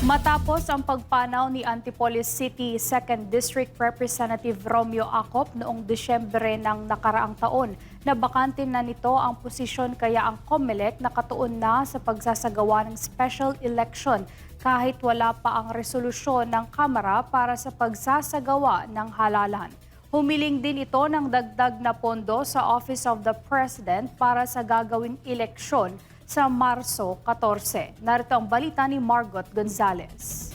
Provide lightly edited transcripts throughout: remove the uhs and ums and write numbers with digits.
Matapos ang pagpanaw ni Antipolis City 2nd District Representative Romeo Acop noong Disyembre ng nakaraang taon, na bakante na nito ang posisyon kaya ang COMELEC nakatuon na sa pagsasagawa ng special election kahit wala pa ang resolusyon ng Kamara para sa pagsasagawa ng halalan. Humiling din ito ng dagdag na pondo sa Office of the President para sa gagawing eleksyon sa Marso 14. Narito ang balita ni Margot Gonzalez.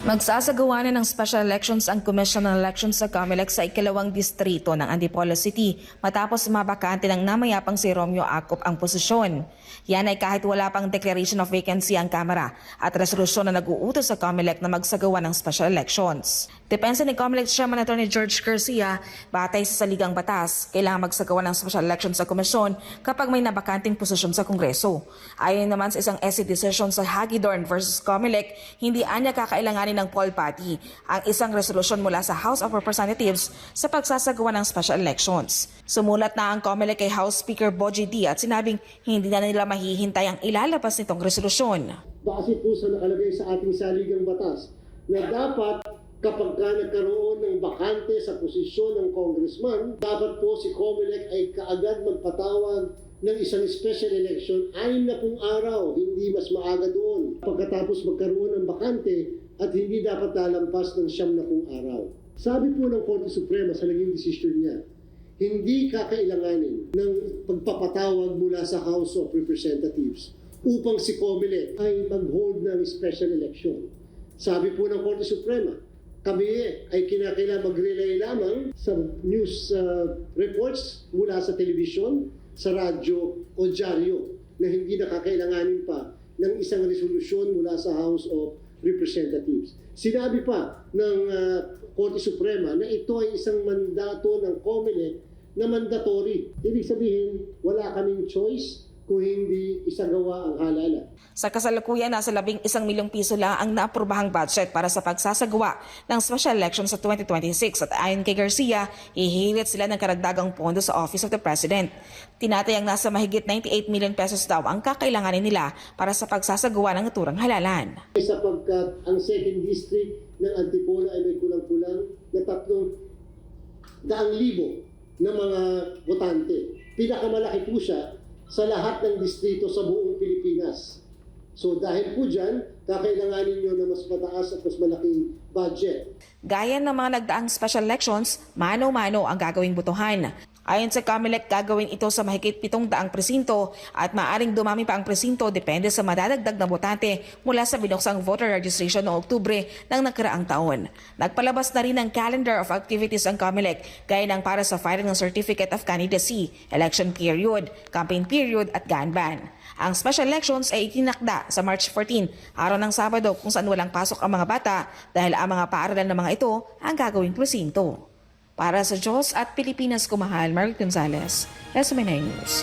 Magsasagawa na ng special elections ang Commission on Elections sa COMELEC sa ikalawang distrito ng Antipolis City matapos mabakante ng namayapang si Romeo Acop ang posisyon. Yan ay kahit wala pang declaration of vacancy ang Kamara at resolusyon na nag-uutos sa COMELEC na magsagawa ng special elections. Depensa ni COMELEC Chairman Attorney George Garcia, batay sa saligang batas, kailangan magsagawa ng special elections sa komisyon kapag may nabakanting posisyon sa Kongreso. Ayon naman sa isang SC decision sa Hagedorn versus COMELEC, hindi anya kakailanganin ng poll party ang isang resolusyon mula sa House of Representatives sa pagsasagawa ng special elections. Sumulat na ang COMELEC kay House Speaker Bogie D at sinabing hindi na nila mahihintay ang ilalabas nitong resolusyon. Base po sa nakalagay sa ating saligang batas na dapat kapag nagkaroon ng bakante sa posisyon ng congressman, dapat po si COMELEC ay kaagad magpatawag ng isang special election 60 araw, hindi mas maaga doon. Pagkatapos magkaroon ng bakante at hindi dapat lalampas ng 70 araw. Sabi po ng Korte Suprema sa naging desisyon niya, hindi kakailanganin ng pagpapatawag mula sa House of Representatives upang si COMELEC ay mag-hold ng special election. Sabi po ng Korte Suprema, kami ay kinakailangan mag-relay lamang sa news reports mula sa telebisyon, sa radyo o dyaryo na hindi nakakailanganin pa ng isang resolusyon mula sa House of Representatives. Sinabi pa ng Korte Suprema na ito ay isang mandato ng COMELEC na mandatory. Ibig sabihin, wala kaming choice kung hindi isagawa ang halalan. Sa kasalukuyan, nasa 11 milyong piso lang ang naaprobahang budget para sa pagsasagawa ng special election sa 2026 at ayon kay Garcia, hihirit sila ng karagdagang pondo sa Office of the President. Tinatayang nasa mahigit 98 million pesos daw ang kakailanganin nila para sa pagsasagawa ng naturang halalan. Sapagkat ang 2nd District ng Antipolo ay may kulang-kulang na 300,000 na mga botante. Pinakamalaki po siya sa lahat ng distrito sa buong Pilipinas. So dahil po dyan, kakailanganin nyo na mas mataas at mas malaking budget. Gaya ng mga nagdaang special elections, mano-mano ang gagawing botohan. Ayon sa COMELEC, gagawin ito sa mahigit 700 presinto at maaaring dumami pa ang presinto depende sa madadagdag na botante mula sa binuksang voter registration noong Oktubre ng nakaraang taon. Nagpalabas na rin ng calendar of activities ang COMELEC gaya ng para sa filing ng Certificate of Candidacy, election period, campaign period at gun ban. Ang special elections ay itinakda sa March 14, araw ng Sabado kung saan walang pasok ang mga bata dahil ang mga paaralan ng mga ito ang gagawing presinto. Para sa Diyos at Pilipinas kumahal, Margot Gonzalez, SMNI News.